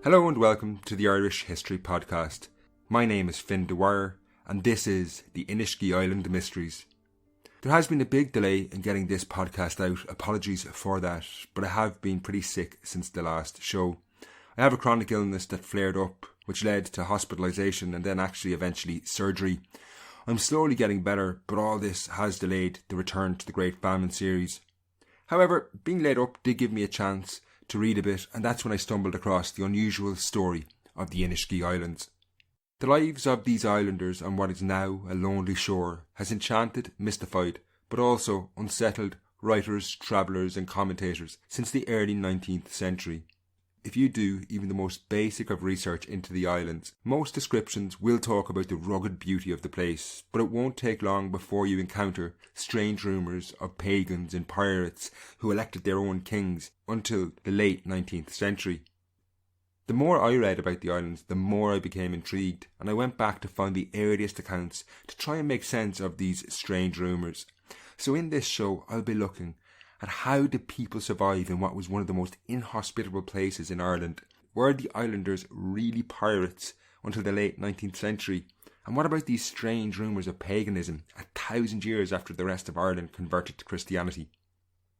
Hello and welcome to the Irish History Podcast. My name is Finn Dwyer and this is the Iniskea Island Mysteries. There has been a big delay in getting this podcast out, apologies for that, but I have been pretty sick since the last show. I have a chronic illness that flared up, which led to hospitalisation and then eventually surgery. I'm slowly getting better, but all this has delayed the return to the Great Famine series. However, being laid up did give me a chance to read a bit, and that's when I stumbled across the unusual story of the Iniskea Islands. The lives of these islanders on what is now a lonely shore has enchanted, mystified, but also unsettled writers, travellers and commentators since the early 19th century. If you do even the most basic of research into the islands, most descriptions will talk about the rugged beauty of the place, but it won't take long before you encounter strange rumours of pagans and pirates who elected their own kings until the late 19th century. The more I read about the islands, the more I became intrigued, and I went back to find the earliest accounts to try and make sense of these strange rumours. So in this show, I'll be looking at how did people survive in what was one of the most inhospitable places in Ireland? Were the islanders really pirates until the late 19th century? And what about these strange rumours of paganism 1,000 years after the rest of Ireland converted to Christianity?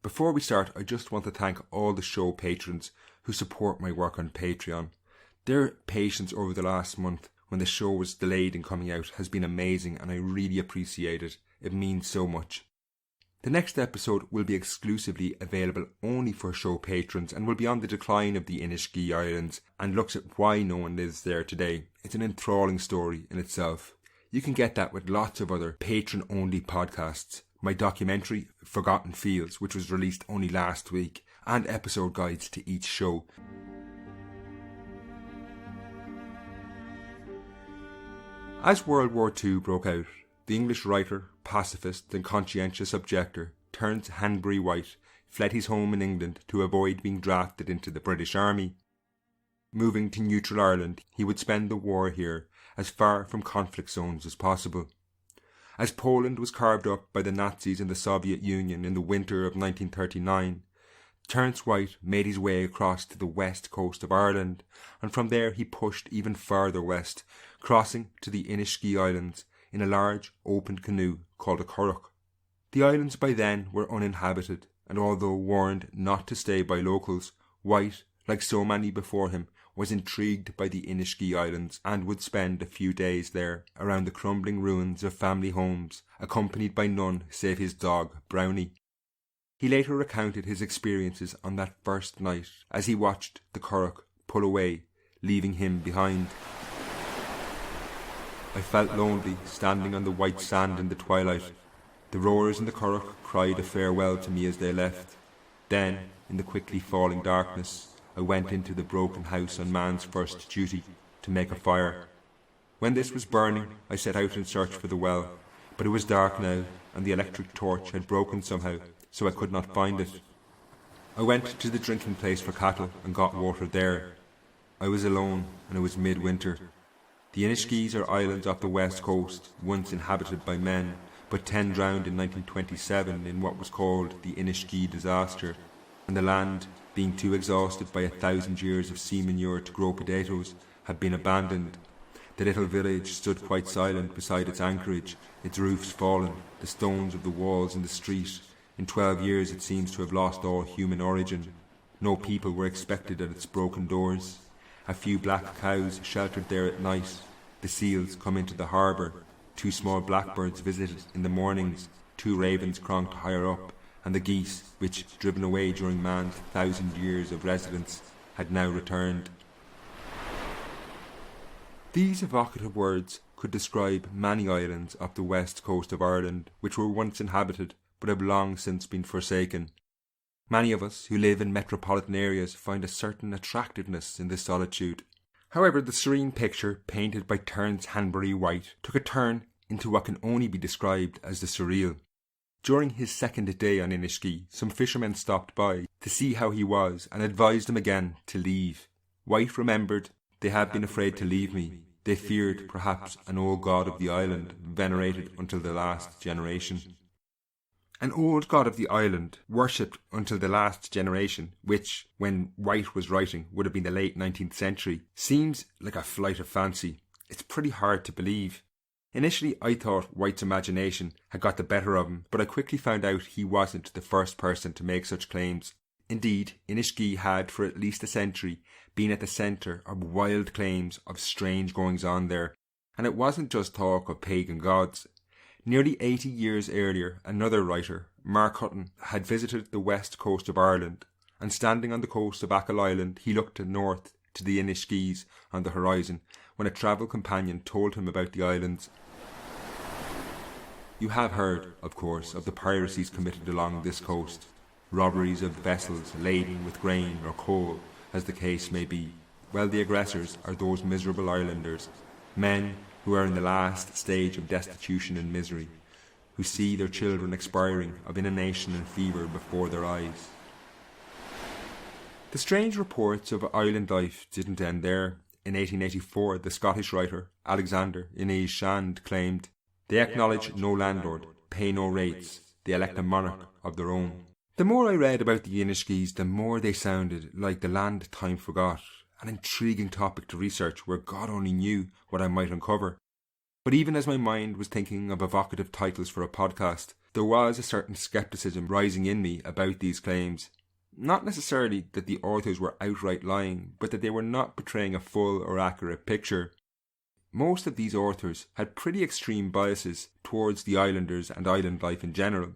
Before we start, I just want to thank all the show patrons who support my work on Patreon. Their patience over the last month when the show was delayed in coming out has been amazing and I really appreciate it. It means so much. The next episode will be exclusively available only for show patrons and will be on the decline of the Iniskea Islands and looks at why no one lives there today. It's an enthralling story in itself. You can get that with lots of other patron-only podcasts, my documentary Forgotten Fields, which was released only last week, and episode guides to each show. As World War II broke out, the English writer, pacifist and conscientious objector Terence Hanbury White fled his home in England to avoid being drafted into the British Army. Moving to neutral Ireland, he would spend the war here as far from conflict zones as possible. As Poland was carved up by the Nazis in the Soviet Union in the winter of 1939, Terence White made his way across to the west coast of Ireland, and from there he pushed even further west, crossing to the Iniskea Islands in a large open canoe called a curragh. The islands by then were uninhabited, and although warned not to stay by locals, White, like so many before him, was intrigued by the Iniskea Islands and would spend a few days there around the crumbling ruins of family homes, accompanied by none save his dog Brownie. He later recounted his experiences on that first night as he watched the curragh pull away, leaving him behind. I felt lonely, standing on the white sand in the twilight. The rowers in the curragh cried a farewell to me as they left. Then, in the quickly falling darkness, I went into the broken house on man's first duty, to make a fire. When this was burning, I set out in search for the well, but it was dark now, and the electric torch had broken somehow, so I could not find it. I went to the drinking place for cattle and got water there. I was alone, and it was midwinter. The Iniskeas are islands off the west coast, once inhabited by men, but 10 drowned in 1927 in what was called the Iniskea disaster, and the land, being too exhausted by 1,000 years of sea manure to grow potatoes, had been abandoned. The little village stood quite silent beside its anchorage, its roofs fallen, the stones of the walls in the street. In 12 years it seems to have lost all human origin. No people were expected at its broken doors. A few black cows sheltered there at night. The seals come into the harbour. 2 small blackbirds visited in the mornings. 2 ravens cronked higher up, and the geese, which, driven away during man's 1,000 years of residence, had now returned. These evocative words could describe many islands off the west coast of Ireland, which were once inhabited, but have long since been forsaken. Many of us who live in metropolitan areas find a certain attractiveness in this solitude. However, the serene picture painted by Terence Hanbury White took a turn into what can only be described as the surreal. During his second day on Iniskea, some fishermen stopped by to see how he was and advised him again to leave. White remembered, "They had been afraid to leave me. They feared, perhaps, an old god of the island, venerated until the last generation." An old god of the island, worshipped until the last generation, which, when White was writing, would have been the late 19th century, seems like a flight of fancy. It's pretty hard to believe. Initially, I thought White's imagination had got the better of him, but I quickly found out he wasn't the first person to make such claims. Indeed, Iniskea had, for at least a century, been at the centre of wild claims of strange goings-on there, and it wasn't just talk of pagan gods. Nearly 80 years earlier, another writer, Mark Hutton, had visited the west coast of Ireland, and standing on the coast of Achill Island, he looked north to the Iniskeas on the horizon, when a travel companion told him about the islands. You have heard, of course, of the piracies committed along this coast, robberies of vessels laden with grain or coal, as the case may be. Well, the aggressors are those miserable islanders, men who are in the last stage of destitution and misery, who see their children expiring of inanition and fever before their eyes. The strange reports of island life didn't end there. In 1884, the Scottish writer Alexander Iniskea claimed, "They acknowledge no landlord, pay no rates, they elect a monarch of their own." The more I read about the Iniskeas, the more they sounded like the land time forgot, an intriguing topic to research where God only knew what I might uncover. But even as my mind was thinking of evocative titles for a podcast, there was a certain scepticism rising in me about these claims. Not necessarily that the authors were outright lying, but that they were not portraying a full or accurate picture. Most of these authors had pretty extreme biases towards the islanders and island life in general.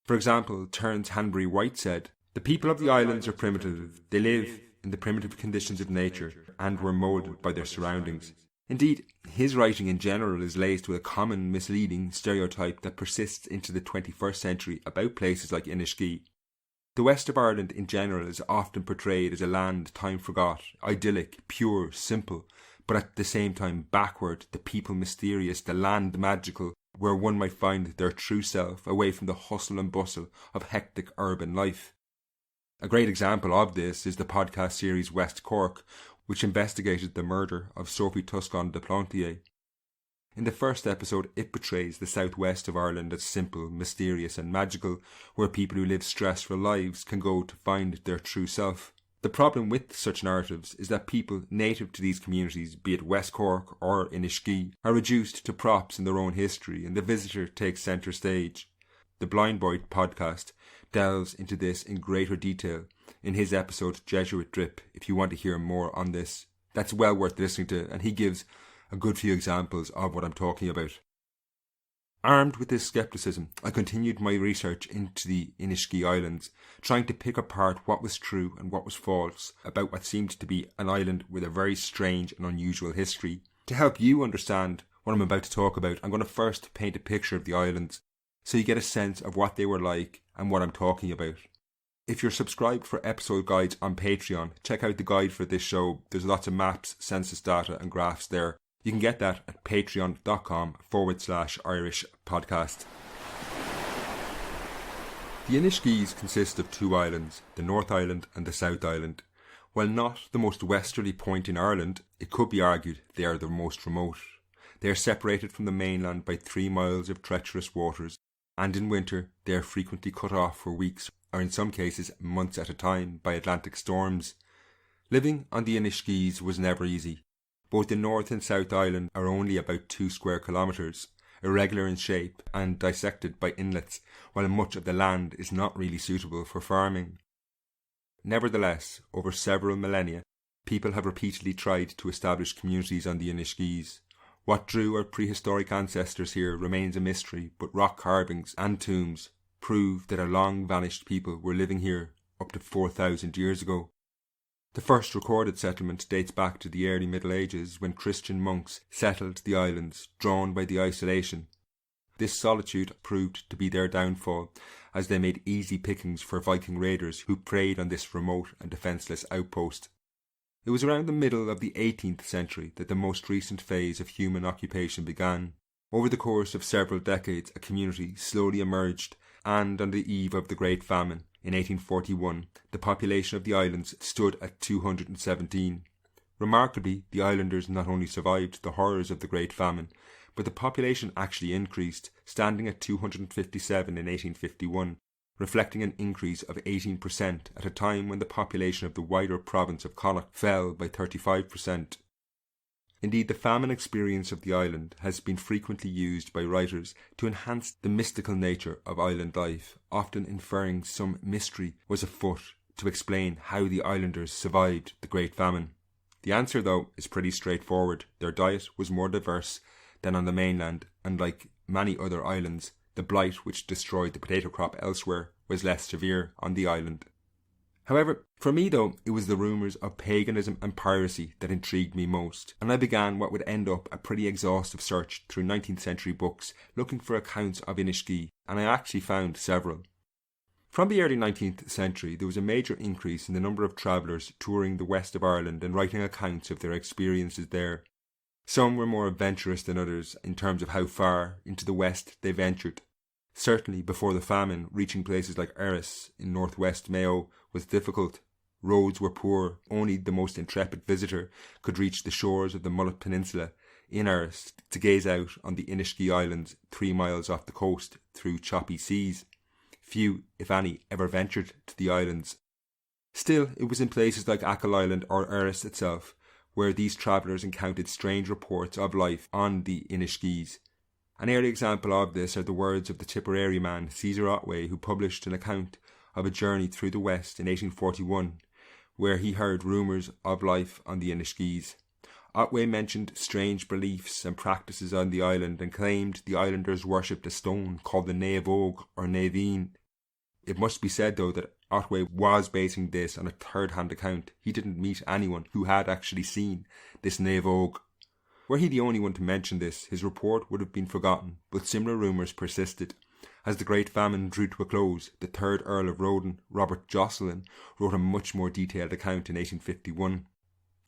For example, Terence Hanbury White said, "The people of the islands are primitive. They live in the primitive conditions of nature and were moulded by their surroundings." Indeed, his writing in general is laced with a common misleading stereotype that persists into the 21st century about places like Iniskea. The west of Ireland in general is often portrayed as a land time forgot, idyllic, pure, simple, but at the same time backward, the people mysterious, the land magical, where one might find their true self away from the hustle and bustle of hectic urban life. A great example of this is the podcast series West Cork, which investigated the murder of Sophie Tuscan de Plantier. In the first episode, it portrays the southwest of Ireland as simple, mysterious and magical, where people who live stressful lives can go to find their true self. The problem with such narratives is that people native to these communities, be it West Cork or Iniskea, are reduced to props in their own history and the visitor takes centre stage. The Blind Boy podcast delves into this in greater detail in his episode Jesuit Drip, if you want to hear more on this. That's well worth listening to, and he gives a good few examples of what I'm talking about. Armed with this scepticism, I continued my research into the Iniskeea Islands, trying to pick apart what was true and what was false about what seemed to be an island with a very strange and unusual history. To help you understand what I'm about to talk about, I'm going to first paint a picture of the islands, so you get a sense of what they were like and what I'm talking about. If you're subscribed for episode guides on Patreon, check out the guide for this show. There's lots of maps, census data and graphs there. You can get that at patreon.com/Irish podcast. The Iniskeas consist of two islands, the North Island and the South Island. While not the most westerly point in Ireland, it could be argued they are the most remote. They are separated from the mainland by 3 miles of treacherous waters, and in winter they are frequently cut off for weeks, or in some cases months at a time, by Atlantic storms. Living on the Iniskeas was never easy. Both the North and South Island are only about 2 square kilometres, irregular in shape and dissected by inlets, while much of the land is not really suitable for farming. Nevertheless, over several millennia, people have repeatedly tried to establish communities on the Iniskeas. What drew our prehistoric ancestors here remains a mystery, but rock carvings and tombs prove that our long-vanished people were living here up to 4,000 years ago. The first recorded settlement dates back to the early Middle Ages, when Christian monks settled the islands, drawn by the isolation. This solitude proved to be their downfall, as they made easy pickings for Viking raiders who preyed on this remote and defenceless outpost. It was around the middle of the 18th century that the most recent phase of human occupation began. Over the course of several decades, a community slowly emerged, and on the eve of the Great Famine, in 1841, the population of the islands stood at 217. Remarkably, the islanders not only survived the horrors of the Great Famine, but the population actually increased, standing at 257 in 1851, reflecting an increase of 18% at a time when the population of the wider province of Connacht fell by 35%. Indeed, the famine experience of the island has been frequently used by writers to enhance the mystical nature of island life, often inferring some mystery was afoot to explain how the islanders survived the Great Famine. The answer, though, is pretty straightforward. Their diet was more diverse than on the mainland, and like many other islands, the blight which destroyed the potato crop elsewhere was less severe on the island. However, for me though, it was the rumours of paganism and piracy that intrigued me most, and I began what would end up a pretty exhaustive search through 19th century books looking for accounts of Iniskea, and I actually found several. From the early 19th century, there was a major increase in the number of travellers touring the west of Ireland and writing accounts of their experiences there. Some were more adventurous than others in terms of how far into the west they ventured. Certainly before the famine, reaching places like Erris in northwest Mayo was difficult. Roads were poor, only the most intrepid visitor could reach the shores of the Mullet Peninsula in Erris to gaze out on the Iniskea Islands 3 miles off the coast through choppy seas. Few, if any, ever ventured to the islands. Still, it was in places like Achill Island or Erris itself where these travellers encountered strange reports of life on the Iniskeas. An early example of this are the words of the Tipperary man Caesar Otway, who published an account of a journey through the west in 1841, where he heard rumours of life on the Iniskeas. Otway mentioned strange beliefs and practices on the island and claimed the islanders worshipped a stone called the Naevog or Naeveen. It must be said though that Otway was basing this on a third-hand account. He didn't meet anyone who had actually seen this Naevog. Were he the only one to mention this, his report would have been forgotten, but similar rumours persisted. As the Great Famine drew to a close, the 3rd Earl of Roden, Robert Jocelyn, wrote a much more detailed account in 1851.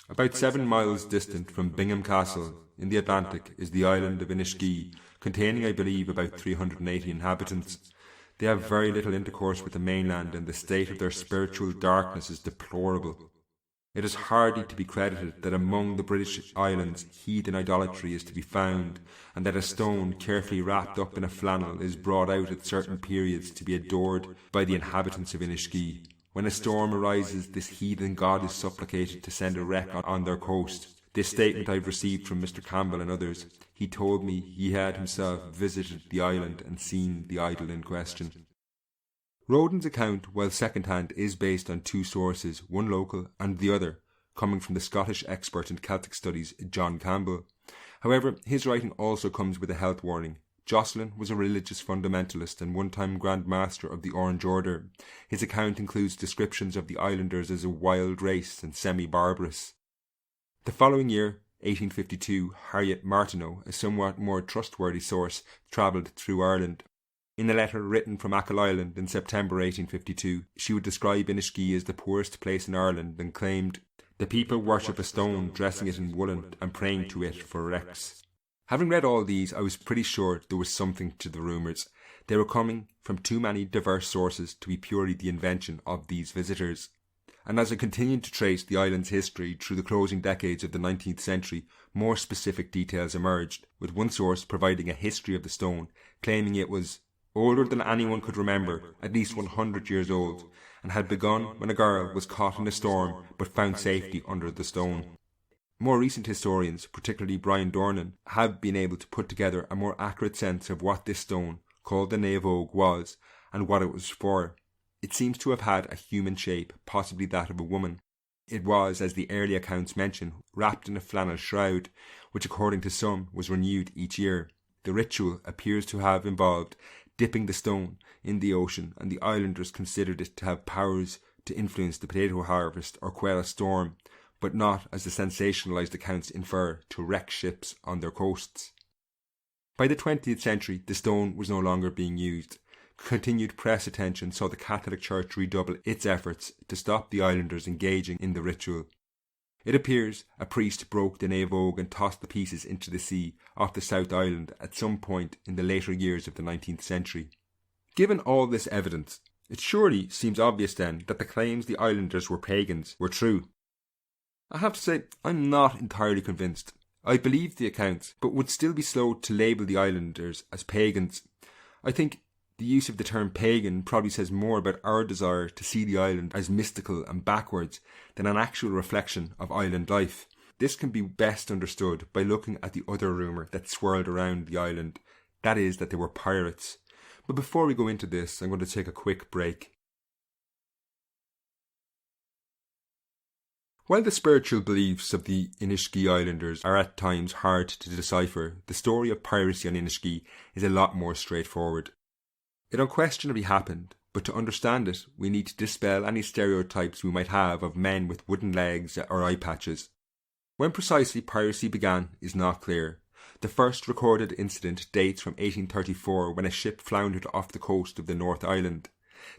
About 7 miles distant from Bingham Castle, in the Atlantic, is the island of Iniskea, containing, I believe, about 380 inhabitants. They have very little intercourse with the mainland, and the state of their spiritual darkness is deplorable. It is hardly to be credited that among the British islands heathen idolatry is to be found, and that a stone carefully wrapped up in a flannel is brought out at certain periods to be adored by the inhabitants of Iniskea. When a storm arises, this heathen god is supplicated to send a wreck on their coast. This statement I've received from Mr. Campbell and others. He told me he had himself visited the island and seen the idol in question. Roden's account, while second-hand, is based on 2 sources, one local and the other coming from the Scottish expert in Celtic studies John Campbell. However, his writing also comes with a health warning. Jocelyn was a religious fundamentalist and one-time Grand Master of the Orange Order. His account includes descriptions of the islanders as a wild race and semi-barbarous. The following year, 1852, Harriet Martineau, a somewhat more trustworthy source, travelled through Ireland. In a letter written from Achill Island in September 1852, she would describe Iniskea as the poorest place in Ireland and claimed, "The people worship a stone, dressing it in woolen and praying to it for wrecks." Having read all these, I was pretty sure there was something to the rumours. They were coming from too many diverse sources to be purely the invention of these visitors. And as I continued to trace the island's history through the closing decades of the 19th century, more specific details emerged, with one source providing a history of the stone, claiming it was older than anyone could remember, at least 100 years old, and had begun when a girl was caught in a storm but found safety under the stone. More recent historians, particularly Brian Dornan, have been able to put together a more accurate sense of what this stone, called the Naevog, was and what it was for. It seems to have had a human shape, possibly that of a woman. It was, as the early accounts mention, wrapped in a flannel shroud, which according to some was renewed each year. The ritual appears to have involved dipping the stone in the ocean, and the islanders considered it to have powers to influence the potato harvest or quell a storm, but not, as the sensationalised accounts infer, to wreck ships on their coasts. By the 20th century, the stone was no longer being used. Continued press attention saw the Catholic Church redouble its efforts to stop the islanders engaging in the ritual. It appears a priest broke the Naevog and tossed the pieces into the sea off the South Island at some point in the later years of the 19th century. Given all this evidence, it surely seems obvious then that the claims the islanders were pagans were true. I have to say, I'm not entirely convinced. I believe the accounts, but would still be slow to label the islanders as pagans. I think the use of the term pagan probably says more about our desire to see the island as mystical and backwards than an actual reflection of island life. This can be best understood by looking at the other rumour that swirled around the island, that is, that they were pirates. But before we go into this, I'm going to take a quick break. While the spiritual beliefs of the Iniskea Islanders are at times hard to decipher, the story of piracy on Iniskea is a lot more straightforward. It unquestionably happened, but to understand it, we need to dispel any stereotypes we might have of men with wooden legs or eye patches. When precisely piracy began is not clear. The first recorded incident dates from 1834 when a ship floundered off the coast of the North Island.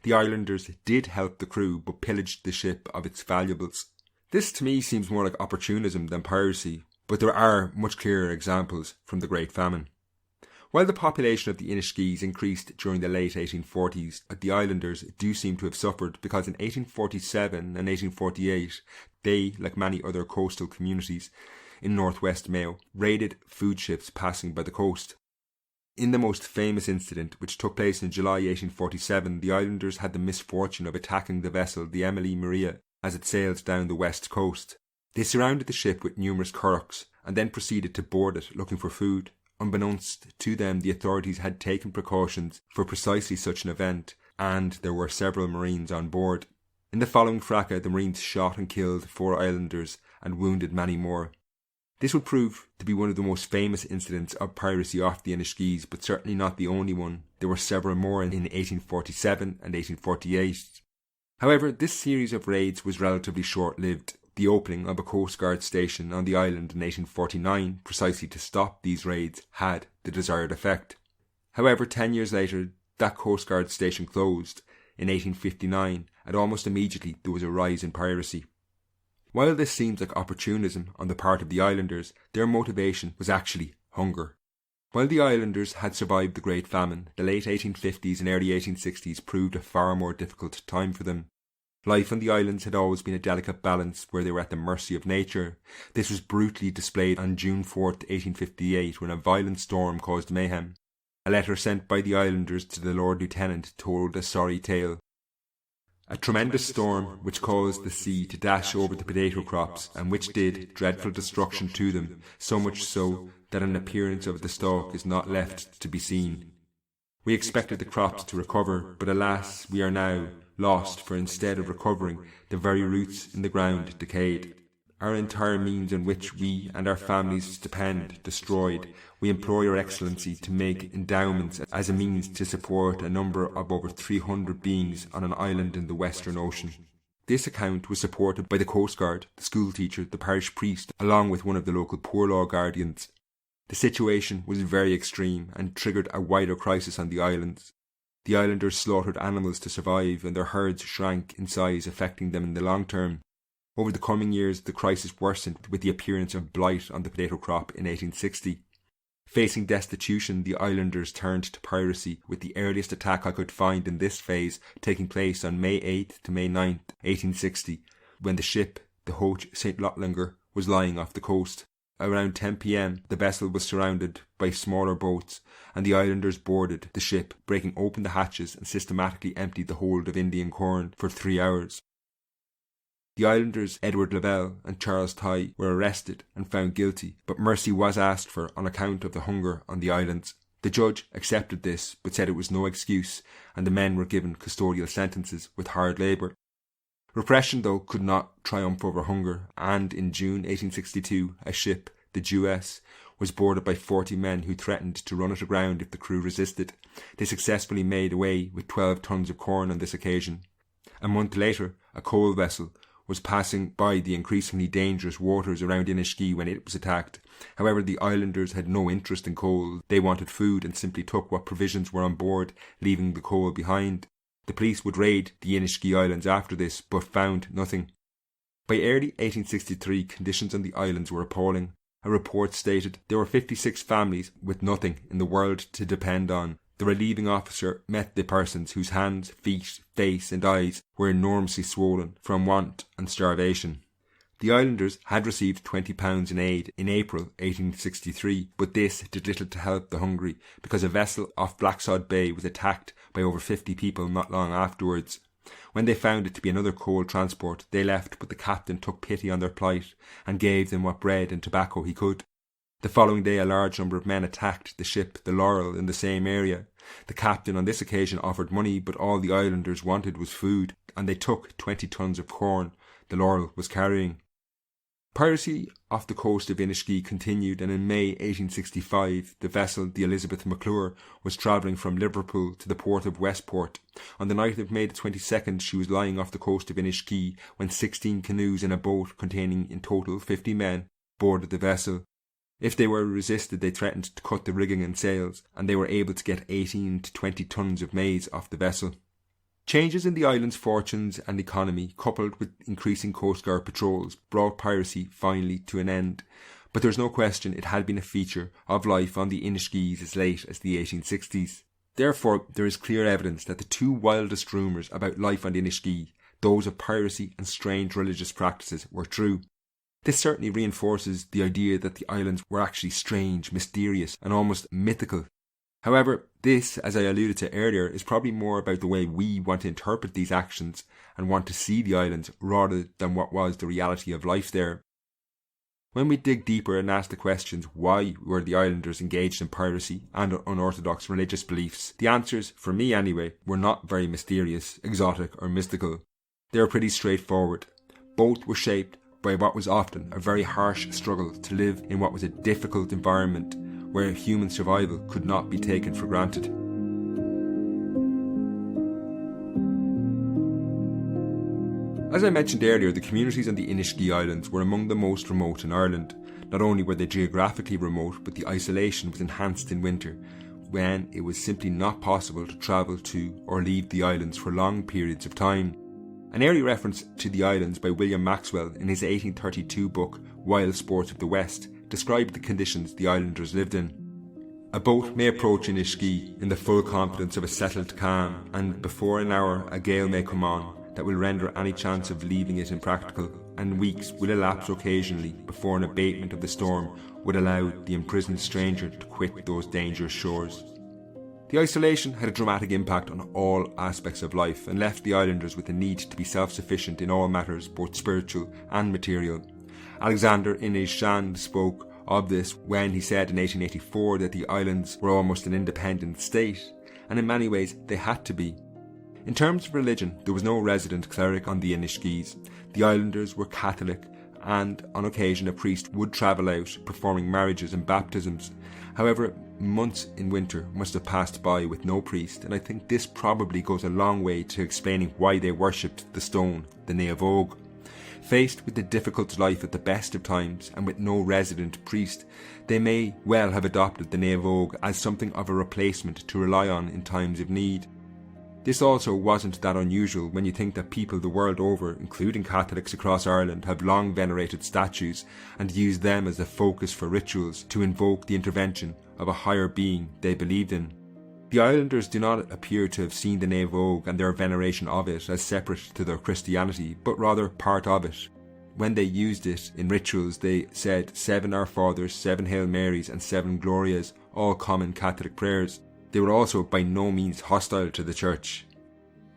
The islanders did help the crew but pillaged the ship of its valuables. This to me seems more like opportunism than piracy, but there are much clearer examples from the Great Famine. While the population of the Iniskeas increased during the late 1840s, the islanders do seem to have suffered because in 1847 and 1848 they, like many other coastal communities in northwest Mayo, raided food ships passing by the coast. In the most famous incident, which took place in July 1847, the islanders had the misfortune of attacking the vessel the Emily Maria as it sailed down the west coast. They surrounded the ship with numerous currachs and then proceeded to board it looking for food. Unbeknownst to them, the authorities had taken precautions for precisely such an event, and there were several Marines on board. In the following fracas, the Marines shot and killed 4 islanders and wounded many more. This would prove to be one of the most famous incidents of piracy off the Iniskeas, but certainly not the only one. There were several more in 1847 and 1848. However, this series of raids was relatively short-lived. The opening of a Coast Guard station on the island in 1849, precisely to stop these raids, had the desired effect. However, 10 years later, that Coast Guard station closed in 1859, and almost immediately there was a rise in piracy. While this seems like opportunism on the part of the islanders, their motivation was actually hunger. While the islanders had survived the Great Famine, the late 1850s and early 1860s proved a far more difficult time for them. Life on the islands had always been a delicate balance where they were at the mercy of nature. This was brutally displayed on June 4, 1858, when a violent storm caused mayhem. A letter sent by the islanders to the Lord Lieutenant told a sorry tale. A tremendous storm which caused the sea to dash over the potato crops, and which did dreadful destruction to them, so much so that an appearance of the stalk is not left to be seen. We expected the crops to recover, but alas, we are now lost, for instead of recovering, the very roots in the ground decayed. Our entire means on which we and our families depend destroyed. We implore your Excellency to make endowments as a means to support a number of over 300 beings on an island in the Western Ocean. This account was supported by the Coast Guard, the school teacher, the parish priest, along with one of the local poor law guardians. The situation was very extreme and triggered a wider crisis on the islands. The islanders slaughtered animals to survive, and their herds shrank in size, affecting them in the long term. Over the coming years, the crisis worsened with the appearance of blight on the potato crop in 1860. Facing destitution, the islanders turned to piracy, with the earliest attack I could find in this phase taking place on May 8th to May 9th, 1860, when the ship, the Hoche St. Lotlinger, was lying off the coast. Around 10 p.m, the vessel was surrounded by smaller boats, and the islanders boarded the ship, breaking open the hatches and systematically emptied the hold of Indian corn for 3 hours. The islanders Edward Lavelle and Charles Tighe were arrested and found guilty, but mercy was asked for on account of the hunger on the islands. The judge accepted this, but said it was no excuse, and the men were given custodial sentences with hard labour. Repression, though, could not triumph over hunger, and in June 1862, a ship, the Jewess, was boarded by 40 men who threatened to run it aground if the crew resisted. They successfully made away with 12 tons of corn on this occasion. A month later, a coal vessel was passing by the increasingly dangerous waters around Iniskea when it was attacked. However, the islanders had no interest in coal. They wanted food and simply took what provisions were on board, leaving the coal behind. The police would raid the Iniskea Islands after this, but found nothing. By early 1863, conditions on the islands were appalling. A report stated there were 56 families with nothing in the world to depend on. The relieving officer met the persons whose hands, feet, face and eyes were enormously swollen from want and starvation. The islanders had received £20 in aid in April 1863, but this did little to help the hungry because a vessel off Blacksod Bay was attacked by over 50 people not long afterwards. When they found it to be another coal transport, they left, but the captain took pity on their plight and gave them what bread and tobacco he could. The following day a large number of men attacked the ship the Laurel in the same area. The captain on this occasion offered money, but all the islanders wanted was food, and they took 20 tons of corn the Laurel was carrying. Piracy off the coast of Iniskea continued, and in May 1865 the vessel, the Elizabeth McClure, was travelling from Liverpool to the port of Westport. On the night of May the 22nd she was lying off the coast of Iniskea when 16 canoes and a boat containing in total 50 men boarded the vessel. If they were resisted, they threatened to cut the rigging and sails, and they were able to get 18 to 20 tons of maize off the vessel. Changes in the island's fortunes and economy, coupled with increasing coastguard patrols, brought piracy finally to an end. But there is no question it had been a feature of life on the Iniskeas as late as the 1860s. Therefore, there is clear evidence that the two wildest rumours about life on the Iniskea, those of piracy and strange religious practices, were true. This certainly reinforces the idea that the islands were actually strange, mysterious, and almost mythical. However, this, as I alluded to earlier, is probably more about the way we want to interpret these actions and want to see the islands rather than what was the reality of life there. When we dig deeper and ask the questions why were the islanders engaged in piracy and unorthodox religious beliefs, the answers, for me anyway, were not very mysterious, exotic or mystical. They were pretty straightforward. Both were shaped by what was often a very harsh struggle to live in what was a difficult environment where human survival could not be taken for granted. As I mentioned earlier, the communities on the Iniskea Islands were among the most remote in Ireland. Not only were they geographically remote, but the isolation was enhanced in winter, when it was simply not possible to travel to or leave the islands for long periods of time. An early reference to the islands by William Maxwell in his 1832 book Wild Sports of the West described the conditions the islanders lived in. A boat may approach Iniskea in the full confidence of a settled calm, and before an hour a gale may come on that will render any chance of leaving it impractical, and weeks will elapse occasionally before an abatement of the storm would allow the imprisoned stranger to quit those dangerous shores. The isolation had a dramatic impact on all aspects of life and left the islanders with the need to be self-sufficient in all matters, both spiritual and material. Alexander Iniskea spoke of this when he said in 1884 that the islands were almost an independent state, and in many ways they had to be. In terms of religion, there was no resident cleric on the Iniskeas. The islanders were Catholic, and on occasion a priest would travel out performing marriages and baptisms. However, months in winter must have passed by with no priest, and I think this probably goes a long way to explaining why they worshipped the stone, the Neavog. Faced with the difficult life at the best of times and with no resident priest, they may well have adopted the Neavog as something of a replacement to rely on in times of need. This also wasn't that unusual when you think that people the world over, including Catholics across Ireland, have long venerated statues and used them as a focus for rituals to invoke the intervention of a higher being they believed in. The islanders do not appear to have seen the Neavog and their veneration of it as separate to their Christianity, but rather part of it. When they used it in rituals, they said 7 Our Fathers, 7 Hail Marys and 7 Glorias, all common Catholic prayers. They were also by no means hostile to the church.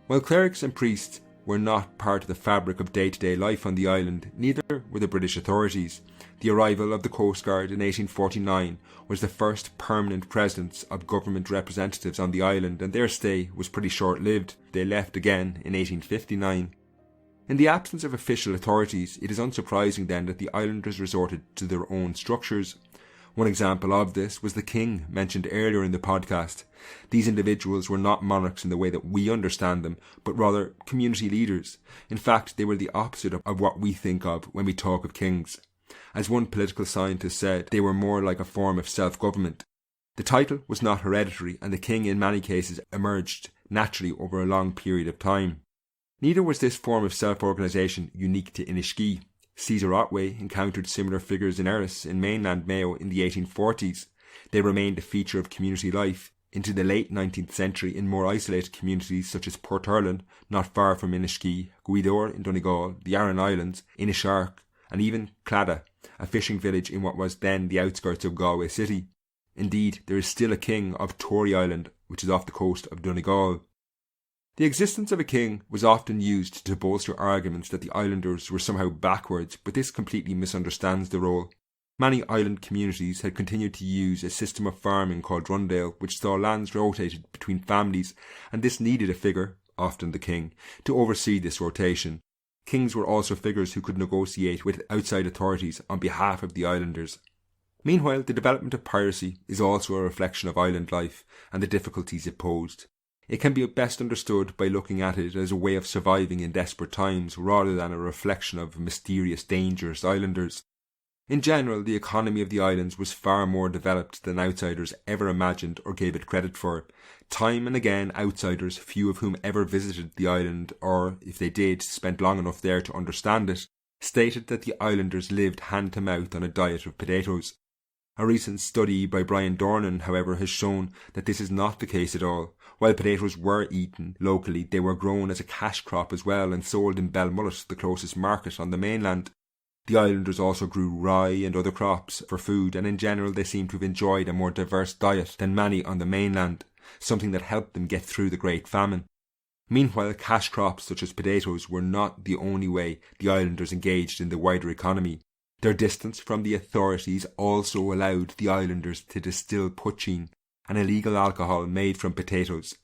While clerics and priests were not part of the fabric of day-to-day life on the island, neither were the British authorities. The arrival of the Coast Guard in 1849 was the first permanent presence of government representatives on the island, and their stay was pretty short-lived. They left again in 1859. In the absence of official authorities, it is unsurprising then that the islanders resorted to their own structures. One example of this was the king mentioned earlier in the podcast. These individuals were not monarchs in the way that we understand them, but rather community leaders. In fact, they were the opposite of what we think of when we talk of kings. As one political scientist said, they were more like a form of self-government. The title was not hereditary, and the king in many cases emerged naturally over a long period of time. Neither was this form of self-organisation unique to Iniskea. Caesar Otway encountered similar figures in Erris in mainland Mayo in the 1840s. They remained a feature of community life into the late 19th century in more isolated communities such as Porthurlan, not far from Iniskea, Gweedore in Donegal, the Aran Islands, Inishark and even Claddagh, a fishing village in what was then the outskirts of Galway city. Indeed, there is still a king of Tory Island, which is off the coast of Donegal. The existence of a king was often used to bolster arguments that the islanders were somehow backwards, but this completely misunderstands the role. Many island communities had continued to use a system of farming called rundale, which saw lands rotated between families, and this needed a figure, often the king, to oversee this rotation. Kings were also figures who could negotiate with outside authorities on behalf of the islanders. Meanwhile, the development of piracy is also a reflection of island life and the difficulties it posed. It can be best understood by looking at it as a way of surviving in desperate times rather than a reflection of mysterious, dangerous islanders. In general, the economy of the islands was far more developed than outsiders ever imagined or gave it credit for. Time and again, outsiders, few of whom ever visited the island or, if they did, spent long enough there to understand it, stated that the islanders lived hand to mouth on a diet of potatoes. A recent study by Brian Dornan, however, has shown that this is not the case at all. While potatoes were eaten locally, they were grown as a cash crop as well and sold in Belmullet, the closest market on the mainland. The islanders also grew rye and other crops for food, and in general they seem to have enjoyed a more diverse diet than many on the mainland, something that helped them get through the Great Famine. Meanwhile, cash crops such as potatoes were not the only way the islanders engaged in the wider economy. Their distance from the authorities also allowed the islanders to distill poaching, an illegal alcohol made from potatoes.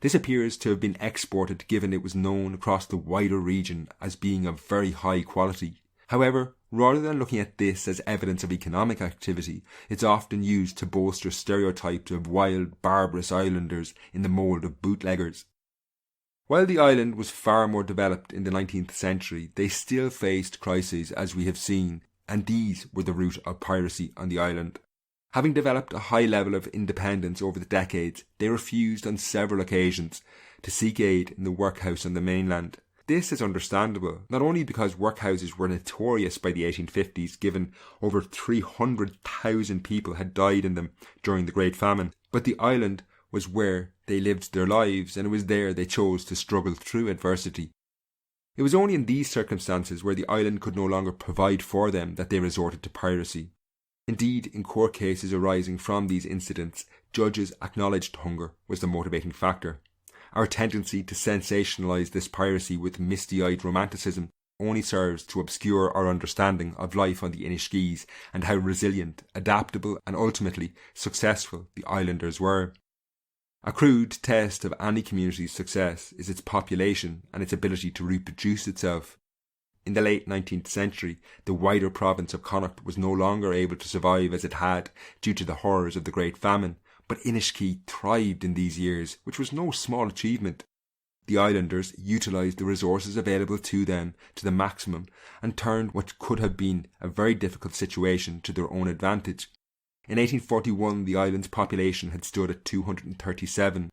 This appears to have been exported given it was known across the wider region as being of very high quality. However, rather than looking at this as evidence of economic activity, it's often used to bolster stereotypes of wild, barbarous islanders in the mould of bootleggers. While the island was far more developed in the 19th century, they still faced crises as we have seen, and these were the root of piracy on the island. Having developed a high level of independence over the decades, they refused on several occasions to seek aid in the workhouse on the mainland. This is understandable, not only because workhouses were notorious by the 1850s, given over 300,000 people had died in them during the Great Famine, but the island was where they lived their lives, and it was there they chose to struggle through adversity. It was only in these circumstances where the island could no longer provide for them that they resorted to piracy. Indeed, in court cases arising from these incidents, judges acknowledged hunger was the motivating factor. Our tendency to sensationalise this piracy with misty-eyed romanticism only serves to obscure our understanding of life on the Iniskeas and how resilient, adaptable and ultimately successful the islanders were. A crude test of any community's success is its population and its ability to reproduce itself. In the late 19th century, the wider province of Connacht was no longer able to survive as it had due to the horrors of the Great Famine, but Iniskea thrived in these years, which was no small achievement. The islanders utilised the resources available to them to the maximum and turned what could have been a very difficult situation to their own advantage. In 1841, the island's population had stood at 237.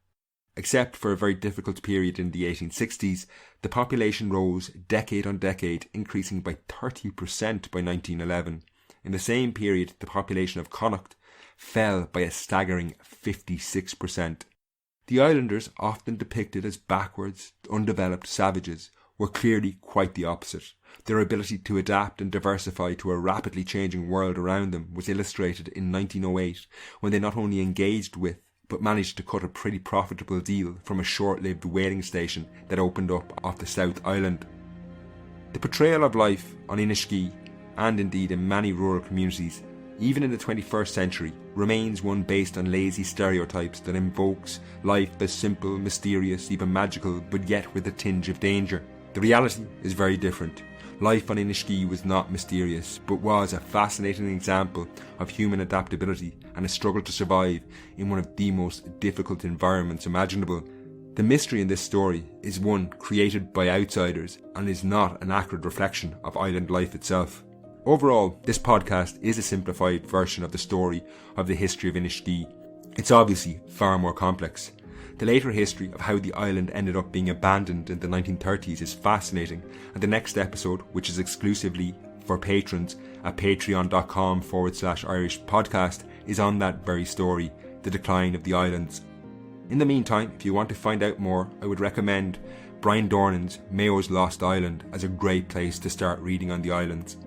Except for a very difficult period in the 1860s, the population rose decade on decade, increasing by 30% by 1911. In the same period, the population of Connacht fell by a staggering 56%. The islanders, often depicted as backwards, undeveloped savages, were clearly quite the opposite. Their ability to adapt and diversify to a rapidly changing world around them was illustrated in 1908 when they not only engaged with but managed to cut a pretty profitable deal from a short-lived whaling station that opened up off the South Island. The portrayal of life on Iniskea, and indeed in many rural communities, even in the 21st century, remains one based on lazy stereotypes that invokes life as simple, mysterious, even magical, but yet with a tinge of danger. The reality is very different. Life on Iniskea was not mysterious, but was a fascinating example of human adaptability and a struggle to survive in one of the most difficult environments imaginable. The mystery in this story is one created by outsiders and is not an accurate reflection of island life itself. Overall, this podcast is a simplified version of the story of the history of Iniskea. It's obviously far more complex. The later history of how the island ended up being abandoned in the 1930s is fascinating, and the next episode, which is exclusively for patrons at patreon.com/Irish podcast, is on that very story, the decline of the islands. In the meantime, if you want to find out more, I would recommend Brian Dornan's Mayo's Lost Island as a great place to start reading on the islands.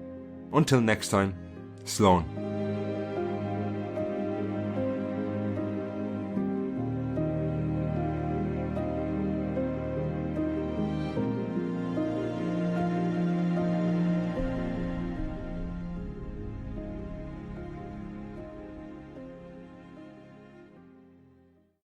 Until next time, Slán.